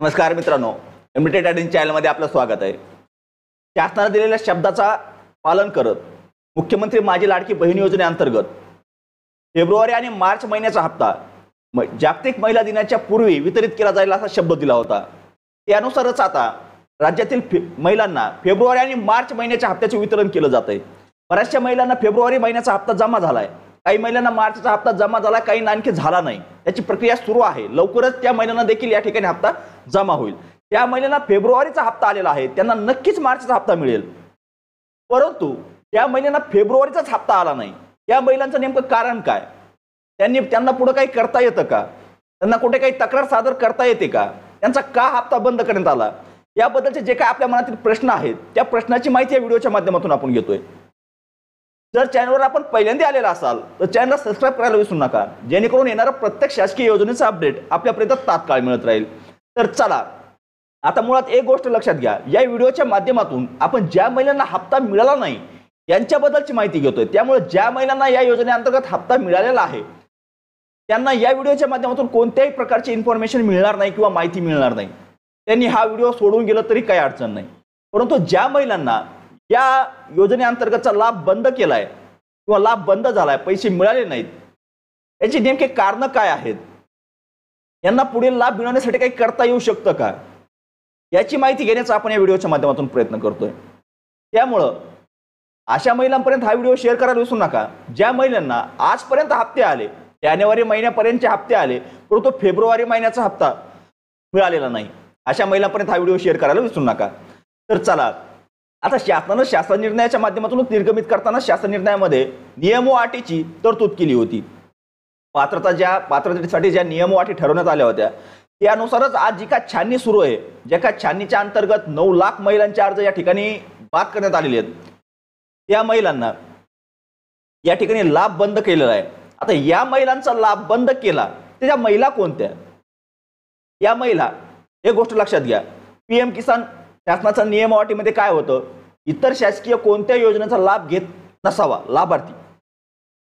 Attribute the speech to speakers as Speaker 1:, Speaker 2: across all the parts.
Speaker 1: नमस्कार मित्रांनो, MD trading चॅनलमध्ये आपलं स्वागत आहे। शासनाने दिलेल्या शब्दाचा पालन करत मुख्यमंत्री माझी लाडकी बहीण योजनेअंतर्गत फेब्रुवारी आणि मार्च महिन्याचा हप्ता जागतिक महिला दिनाच्या पूर्वी वितरित केला जाईल असा शब्द दिला होता। त्यानुसारच आता राज्यातील महिलांना फेब्रुवारी आणि मार्च महिन्याच्या हप्त्याचे वितरण केलं जात आहे। बऱ्याचशा महिलांना फेब्रुवारी महिन्याचा हप्ता जमा झालाय, काही महिलांना मार्चचा हप्ता जमा झाला, काही आणखी झाला नाही। त्याची प्रक्रिया सुरू आहे। लवकरच त्या महिलांना देखील या ठिकाणी हप्ता जमा होईल। त्या महिलांना फेब्रुवारीचा हप्ता आलेला आहे, त्यांना नक्कीच मार्चचा हप्ता मिळेल। परंतु त्या महिलांना फेब्रुवारीचाच हप्ता आला नाही, त्या महिलांचं नेमकं कारण काय? त्यांना पुढे काही करता येतं का? त्यांना कुठे काही तक्रार सादर करता येते का? त्यांचा का हप्ता बंद करण्यात आला? याबद्दलचे जे काही आपल्या मनातील प्रश्न आहेत त्या प्रश्नाची माहिती या व्हिडिओच्या माध्यमातून आपण घेतोय। जर चॅनलवर आपण पहिल्यांदा आलेला असाल तर चॅनलला सबस्क्राइब करायला विसरू नका, जेणेकरून येणारा प्रत्येक शासकीय योजनेचा अपडेट आपल्यापर्यंत तात्काळ मिळत राहील। तर चला आता मुळात एक गोष्ट लक्षात घ्या, या व्हिडिओच्या माध्यमातून आपण ज्या महिलांना हप्ता मिळाला नाही यांच्याबद्दलची माहिती घेतोय। त्यामुळे ज्या महिलांना या योजनेअंतर्गत हप्ता मिळालेला आहे त्यांना या व्हिडिओच्या माध्यमातून कोणत्याही प्रकारची इन्फॉर्मेशन मिळणार नाही किंवा माहिती मिळणार नाही। त्यांनी हा व्हिडिओ सोडून गेला तरी काही अडचण नाही। परंतु ज्या महिलांना या योजनेअंतर्गतचा लाभ बंद केलाय किंवा लाभ बंद झालाय, पैसे मिळाले नाहीत, याची नेमके कारण काय आहेत? यांना पुढील लाभ मिळवण्यासाठी काही करता येऊ शकतं का? याची माहिती घेण्याचा आपण या व्हिडिओच्या माध्यमातून प्रयत्न करतोय। त्यामुळं अशा महिलांपर्यंत हा व्हिडिओ शेअर करायला विसरू नका ज्या महिलांना आजपर्यंत हप्ते आले, जानेवारी महिन्यापर्यंतचे हप्ते आले परंतु फेब्रुवारी महिन्याचा हप्ता मिळालेला नाही, अशा महिलांपर्यंत हा व्हिडिओ शेअर करायला विसरू नका। तर चला आता शासनाने शासन निर्णयाच्या माध्यमातून निर्गमित करताना शासन निर्णयामध्ये नियम व अटीची तरतूद केली होती। पात्रतेसाठी ज्या नियम व अटी ठरवण्यात आल्या होत्या त्यानुसारच आज जी का छाननी सुरू आहे, ज्या का छाननीच्या अंतर्गत 9 लाख महिलांचे अर्ज या ठिकाणी बाद करण्यात आलेले आहेत, त्या महिलांना या ठिकाणी लाभ बंद केलेला आहे। आता या महिलांचा लाभ बंद केला त्या महिला कोणत्या? या महिला एक गोष्ट लक्षात घ्या, पीएम किसान शासनाच्या नियम व अटीमध्ये काय होतं, इतर शासकीय कोणत्या योजनेचा लाभ घेत नसावा लाभार्थी,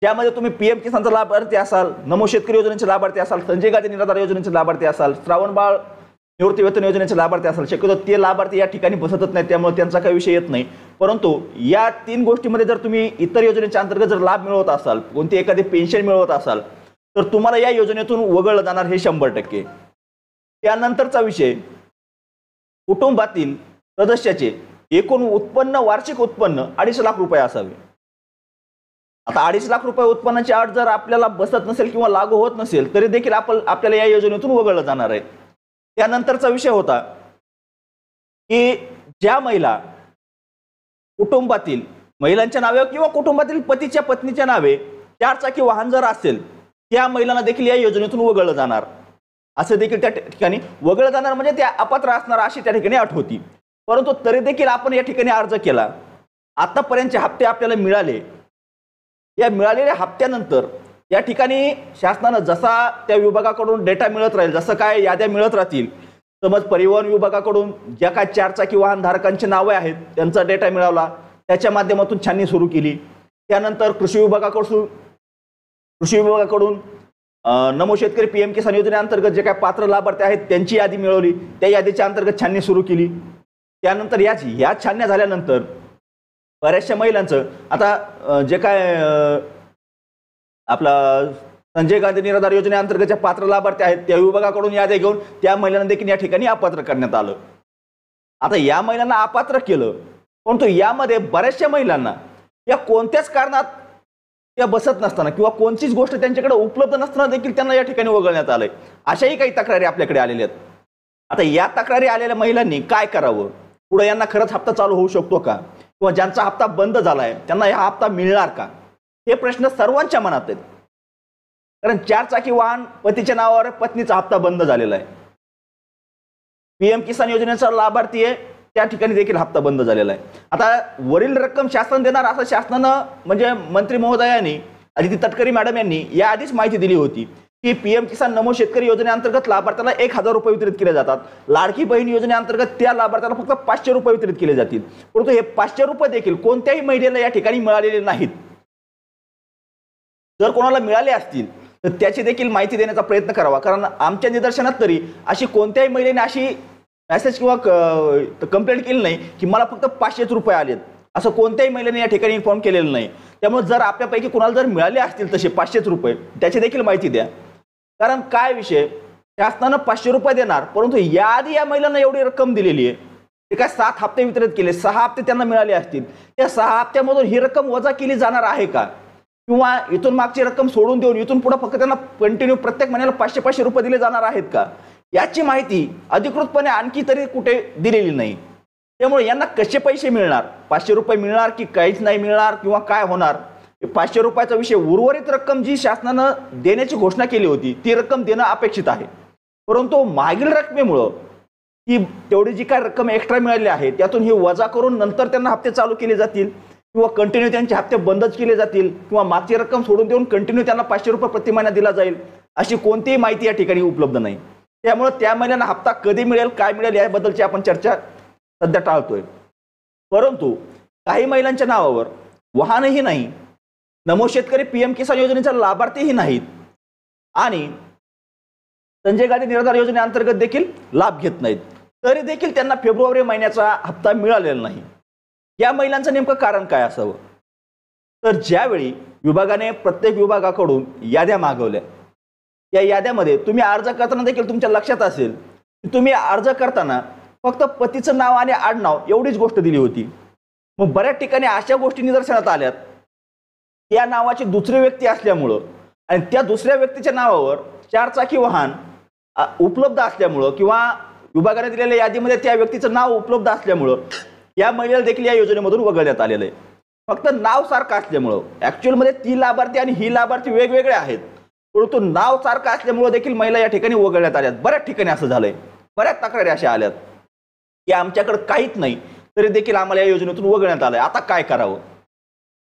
Speaker 1: त्यामध्ये तुम्ही पीएम किसानचा लाभार्थी असाल, नमो शेतकरी योजनेचे लाभार्थी असाल, संजय गांधी निराधार योजनेचे लाभार्थी असाल, श्रावण बाळ निवृत्ती वेतन योजनेचे लाभार्थी असाल, शक्यतो ते लाभार्थी या ठिकाणी बसतच नाही, त्यामुळे त्यांचा काही विषय येत नाही। परंतु या 3 गोष्टींमध्ये जर तुम्ही इतर योजनेच्या अंतर्गत जर लाभ मिळवत असाल, कोणती एखादी पेन्शन मिळवत असाल तर तुम्हाला या योजनेतून वगळलं जाणार हे 100%। त्यानंतरचा विषय, कुटुंबातील सदस्याचे एकूण उत्पन्न वार्षिक उत्पन्न 2.5 लाख रुपये असावे। आता 2.5 लाख रुपये उत्पन्नाची अट जर आपल्याला बसत नसेल किंवा लागू होत नसेल तरी देखील आपल्याला या योजनेतून वगळलं जाणार आहे। त्यानंतरचा विषय होता की ज्या महिला कुटुंबातील महिलांच्या नावे किंवा कुटुंबातील पतीच्या पत्नीच्या नावे 4 चाकी वाहन जर असेल त्या महिलांना देखील या योजनेतून वगळलं जाणार, असं देखील त्या ठिकाणी वगळलं जाणार, म्हणजे त्या अपात्र असणार अशी त्या ठिकाणी अट होती। परंतु तरी देखील आपण या ठिकाणी अर्ज केला, आतापर्यंतचे हप्ते आपल्याला मिळाले, या मिळालेल्या हप्त्यानंतर या ठिकाणी शासनानं जसा त्या विभागाकडून डेटा मिळत राहील, जसं काय याद्या मिळत राहतील, समज परिवहन विभागाकडून ज्या काय 4 चाकी वाहन धारकांची नावे आहेत त्यांचा डेटा मिळाला, त्याच्या माध्यमातून छाननी सुरू केली। त्यानंतर कृषी विभागाकडून नमो शेतकरी पीएम किसान योजनेअंतर्गत जे काय पात्र लाभार्थी आहेत त्यांची यादी मिळवली, त्या यादीच्या अंतर्गत छाननी सुरू केली। त्यानंतर या छानण्या झाल्यानंतर बऱ्याचशा महिलांचं आता जे काय आपला संजय गांधी निराधार योजनेअंतर्गत ज्या पात्र लाभार्थी आहेत त्या विभागाकडून याद्या घेऊन त्या महिलांना देखील या ठिकाणी अपात्र करण्यात आलं। आता या महिलांना अपात्र केलं, परंतु यामध्ये बऱ्याचशा महिलांना या कोणत्याच कारणात त्या बसत नसताना किंवा कोणतीच गोष्ट त्यांच्याकडे उपलब्ध नसताना देखील त्यांना या ठिकाणी वगळण्यात आलंय, अशाही काही तक्रारी आपल्याकडे आलेल्या आहेत। आता या तक्रारी आलेल्या महिलांनी काय करावं, पुढे यांना खरंच हप्ता चालू होऊ शकतो का, किंवा ज्यांचा हप्ता बंद झालाय त्यांना हा हप्ता मिळणार का, हे प्रश्न सर्वांच्या मनात आहेत। कारण 4 चाकी वाहन पतीच्या नावावर, पत्नीचा हप्ता बंद झालेला आहे, पीएम किसान योजनेचा लाभार्थी आहे त्या ठिकाणी देखील हप्ता बंद झालेला आहे। आता वरील रक्कम शासन देणार असं शासनानं म्हणजे मंत्री महोदयांनी अदिती तटकरे मॅडम यांनी याआधीच माहिती दिली होती की पीएम किसान नमो शेतकरी योजनेअंतर्गत लाभार्थ्याला 1000 रुपये वितरित केले जातात, लाडकी बहीण योजनेअंतर्गत त्या लाभार्थ्याला फक्त 500 रुपये वितरित केले जातील। परंतु हे 500 रुपये देखील कोणत्याही महिलेला या ठिकाणी मिळालेले नाहीत। जर कोणाला मिळाले असतील तर त्याची देखील माहिती देण्याचा प्रयत्न करावा, कारण आमच्या निदर्शनात तरी अशी कोणत्याही महिलेने अशी मेसेज किंवा कंप्लेंट केली नाही की मला फक्त 500 रुपये आलेत, असं कोणत्याही महिलेने या ठिकाणी इन्फॉर्म केलेलं नाही. त्यामुळे जर आपल्यापैकी कुणाला जर मिळाले असतील तसे 500 रुपये, त्याची देखील माहिती द्या. कारण काय विषय, शासनानं 500 रुपये देणार, परंतु याआधी या महिलांना एवढी रक्कम दिलेली आहे. ते काय 7 हप्ते वितरित केले, 6 हप्ते त्यांना मिळाले असतील. त्या 6 हप्त्यामधून ही रक्कम वजा केली जाणार आहे का, किंवा इथून मागची रक्कम सोडून देऊन इथून पुढे फक्त त्यांना कंटिन्यू प्रत्येक महिन्याला 500 रुपये दिले जाणार आहेत का, याची माहिती अधिकृतपणे आणखी तरी कुठे दिलेली नाही. त्यामुळे यांना कसे पैसे मिळणार, 500 रुपये मिळणार की काहीच नाही मिळणार किंवा काय होणार, 500 रुपयाचा विषय. उर्वरित रक्कम जी शासनानं देण्याची घोषणा केली होती ती रक्कम देणं अपेक्षित आहे, परंतु मागील रकमेमुळं ही तेवढी जी काय रक्कम एक्स्ट्रा मिळाली आहे त्यातून ही वजा करून नंतर त्यांना हप्ते चालू केले जातील, किंवा कंटिन्यू त्यांचे हप्ते बंदच केले जातील, किंवा मागची रक्कम सोडून देऊन कंटिन्यू त्यांना 500 रुपये प्रति महिना दिला जाईल, अशी कोणतीही माहिती या ठिकाणी उपलब्ध नाही. त्यामुळे त्या महिन्यांना हप्ता कधी मिळेल, काय मिळेल याबद्दलची आपण चर्चा सध्या टाळतोय. परंतु काही महिलांच्या नावावर वाहनही नाही, नमो शेतकरी पीएम किसान योजनेचा लाभार्थीही नाहीत, आणि संजय गांधी निराधार योजनेअंतर्गत देखील लाभ घेत नाहीत, तरी देखील त्यांना फेब्रुवारी महिन्याचा हप्ता मिळालेला नाही. या महिलांचं नेमकं कारण काय असावं, तर ज्यावेळी विभागाने प्रत्येक विभागाकडून याद्या मागवल्या, या याद्यामध्ये तुम्ही अर्ज करताना देखील तुमच्या लक्षात असेल की तुम्ही अर्ज करताना फक्त पतीचं नाव आणि आडनाव एवढीच गोष्ट दिली होती. मग बऱ्याच ठिकाणी अशा गोष्टी निदर्शनात आल्यात, त्या नावाची दुसरी व्यक्ती असल्यामुळं आणि त्या दुसऱ्या व्यक्तीच्या नावावर 4 चाकी वाहन उपलब्ध असल्यामुळं, किंवा विभागाने दिलेल्या यादीमध्ये त्या व्यक्तीचं नाव उपलब्ध असल्यामुळं या महिलेला देखील या योजनेमधून वगळण्यात आलेलं आहे. फक्त नाव सारखं असल्यामुळं, ॲक्च्युअलमध्ये ती लाभार्थी आणि ही लाभार्थी वेगवेगळे आहेत, परंतु नाव सारखं असल्यामुळं देखील महिला या ठिकाणी वगळण्यात आल्यात. बऱ्याच ठिकाणी असं झालंय, बऱ्याच तक्रारी अशा आल्यात की आमच्याकडे काहीच नाही तरी देखील आम्हाला या योजनेतून वगळण्यात आलंय, आता काय करावं,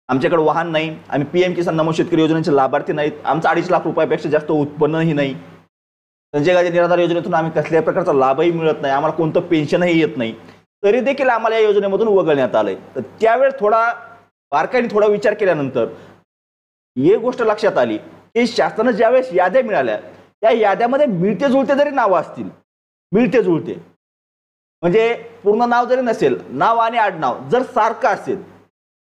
Speaker 1: आमच्याकडे वाहन नाही, आम्ही पीएम किसान नमो शेतकरी योजनेचे लाभार्थी नाहीत, आमचं 2.5 लाख रुपयापेक्षा जास्त उत्पन्नही नाही, संजय गांधी निराधार योजनेतून आम्ही कसल्याही प्रकारचा लाभही मिळत नाही, आम्हाला कोणतं पेन्शनही येत नाही, तरी देखील आम्हाला या योजनेमधून वगळण्यात आलंय. तर त्यावेळेस थोडा बारकाईने थोडा विचार केल्यानंतर ही गोष्ट लक्षात आली की शासनानं ज्यावेळेस याद्या मिळाल्या त्या याद्यामध्ये मिळते जुळते जरी नावं असतील, मिळते जुळते म्हणजे पूर्ण नाव जरी नसेल, नाव आणि आडनाव जर सारखं असेल,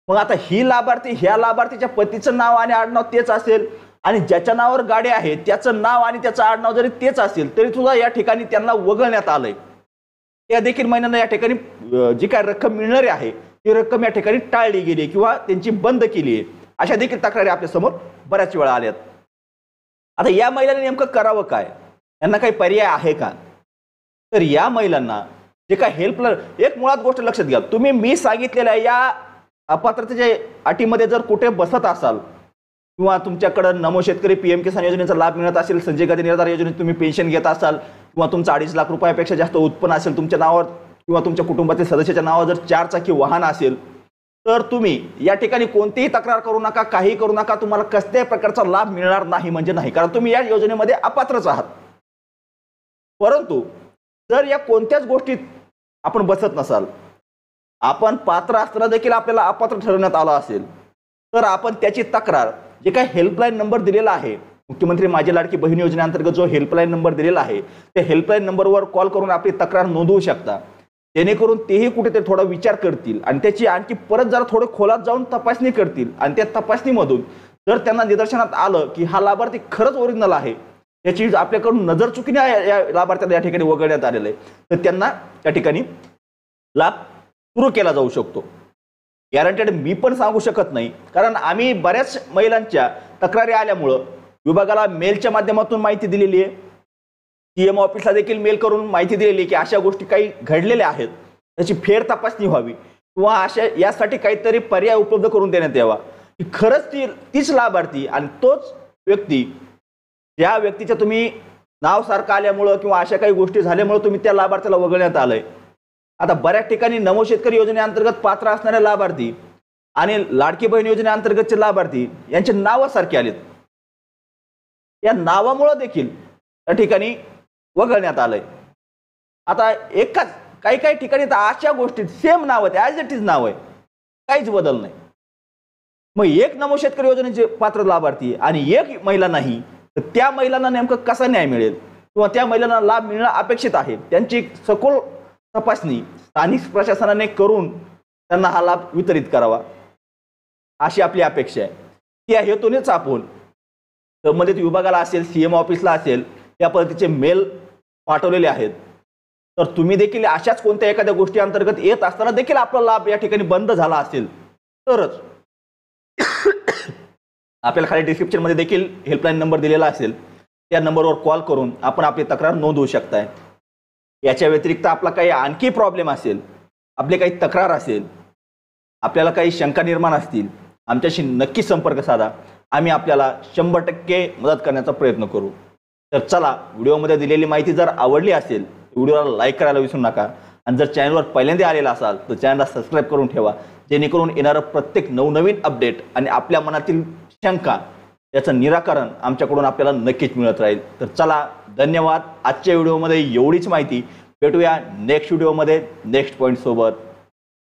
Speaker 1: मग आता ही लाभार्थी ह्या लाभार्थीच्या पतीचं नाव आणि आडनाव तेच असेल, आणि ज्याच्या नावावर गाडी आहे त्याचं नाव आणि त्याचं आडनाव जरी तेच असेल, तरी सुद्धा या ठिकाणी त्यांना वगळण्यात आलंय. त्या देखील महिन्यांना या ठिकाणी जी काय रक्कम मिळणारी आहे ती रक्कम या ठिकाणी टाळली गेली किंवा त्यांची बंद केली आहे, अशा देखील तक्रारी आपल्या समोर बऱ्याच वेळा आल्यात. आता या महिलांनी नेमकं करावं काय, यांना काही पर्याय आहे का, तर या महिलांना जे काय हेल्पलाईन, एक मुळात गोष्ट लक्षात घ्या, तुम्ही मी सांगितलेल्या या अपात्रतेच्या अटीमध्ये जर कुठे बसत असाल, किंवा तुमच्याकडं नमो शेतकरी पीएम किसान योजनेचा लाभ मिळत असेल, संजय गांधी निराधार योजनेत तुम्ही पेन्शन घेत असाल, किंवा तुमचं 2.5 लाख रुपयापेक्षा जास्त उत्पन्न असेल तुमच्या नावावर, किंवा तुमच्या कुटुंबातील सदस्याच्या नावावर जर 4 चाकी वाहन असेल, तर तुम्ही या ठिकाणी कोणतीही तक्रार करू नका, काही करू नका, तुम्हाला कसल्याही प्रकारचा लाभ मिळणार नाही म्हणजे नाही, कारण तुम्ही या योजनेमध्ये अपात्रच आहात. परंतु जर या कोणत्याच गोष्टीत आपण बसत नसाल, आपण पात्र असताना देखील आपल्याला अपात्र ठरवण्यात आलं असेल, तर आपण त्याची तक्रार, जे काही हेल्पलाईन नंबर दिलेला आहे, मुख्यमंत्री माझी लाडकी बहीण योजनेअंतर्गत जो हेल्पलाईन नंबर दिलेला आहे त्या हेल्पलाईन नंबरवर कॉल करून आपली तक्रार नोंदवू शकता, जेणेकरून तेही कुठेतरी थोडा विचार करतील आणि त्याची आणखी परत जरा थोडं खोलात जाऊन तपासणी करतील, आणि त्या तपासणीमधून जर त्यांना निदर्शनात आलं की हा लाभार्थी खरंच ओरिजिनल आहे, याची आपल्याकडून नजर चुकीने या लाभार्थ्याला या ठिकाणी वगळण्यात आलेलं आहे, तर त्यांना त्या ठिकाणी लाभ सुरू केला जाऊ शकतो. गॅरंटेड मी पण सांगू शकत नाही, कारण आम्ही बऱ्याच महिलांच्या तक्रारी आल्यामुळं विभागाला मेलच्या माध्यमातून माहिती दिलेली आहे, सीएम ऑफिसला देखील मेल करून माहिती दिलेली की अशा गोष्टी काही घडलेल्या आहेत, त्याची फेर तपासणी व्हावी, किंवा अशा यासाठी काहीतरी पर्याय उपलब्ध करून देण्यात यावा की खरंच तीच लाभार्थी आणि तोच व्यक्ती, ज्या व्यक्तीच्या तुम्ही नाव सारखं आल्यामुळं किंवा अशा काही गोष्टी झाल्यामुळे तुम्ही त्या लाभार्थ्याला वगळण्यात आलंय. आता बऱ्याच ठिकाणी नमो शेतकरी योजनेअंतर्गत पात्र असणारे लाभार्थी आणि लाडकी बहीण योजनेअंतर्गतचे लाभार्थी यांचे नाव सारखे आलेत, या नावामुळे देखील त्या ठिकाणी वगळण्यात आलंय. आता एकाच काही ठिकाणी तर अशा गोष्टी सेम नाव आहे, ॲज इट इज नाव आहे, काहीच बदल नाही. मग एक नमो शेतकरी योजनेचे पात्र लाभार्थी आणि एक महिला नाही, तर त्या महिलांना नेमकं कसा न्याय मिळेल किंवा त्या महिलांना लाभ मिळणं अपेक्षित आहे त्यांची सखोल तपासणी स्थानिक प्रशासनाने करून त्यांना हा लाभ वितरित करावा अशी आपली अपेक्षा आहे. त्या हेतूनेच आपण संबंधित विभागाला असेल CM ऑफिसला असेल या पद्धतीचे मेल पाठवलेले आहेत. तर तुम्ही देखील अशाच कोणत्या एखाद्या गोष्टी अंतर्गत येत असताना देखील आपला लाभ या ठिकाणी बंद झाला असेल तरच आपल्याला खाली डिस्क्रिप्शनमध्ये देखील हेल्पलाईन नंबर दिलेला असेल त्या नंबरवर कॉल करून आपण आपली तक्रार नोंदवू शकताय. याच्या व्यतिरिक्त आपला काही आणखी प्रॉब्लेम असेल आपले काही तक्रार असेल आपल्याला काही शंका निर्माण असतील आमच्याशी नक्की संपर्क साधा. आम्ही आपल्याला 100% मदत करण्याचा प्रयत्न करू. तर चला व्हिडिओमध्ये दिलेली माहिती जर आवडली असेल व्हिडिओला लाईक करायला विसरू नका आणि जर चॅनलवर पहिल्यांदा आलेला असाल तर चॅनलला सबस्क्राईब करून ठेवा जेणेकरून येणारं प्रत्येक नवनवीन अपडेट आणि आपल्या मनातील शंका याचं निराकरण आमच्याकडून आपल्याला नक्कीच मिळत राहील. तर चला धन्यवाद. आजच्या व्हिडिओमध्ये एवढीच माहिती. भेटूया नेक्स्ट व्हिडिओमध्ये नेक्स्ट पॉईंट सोबत.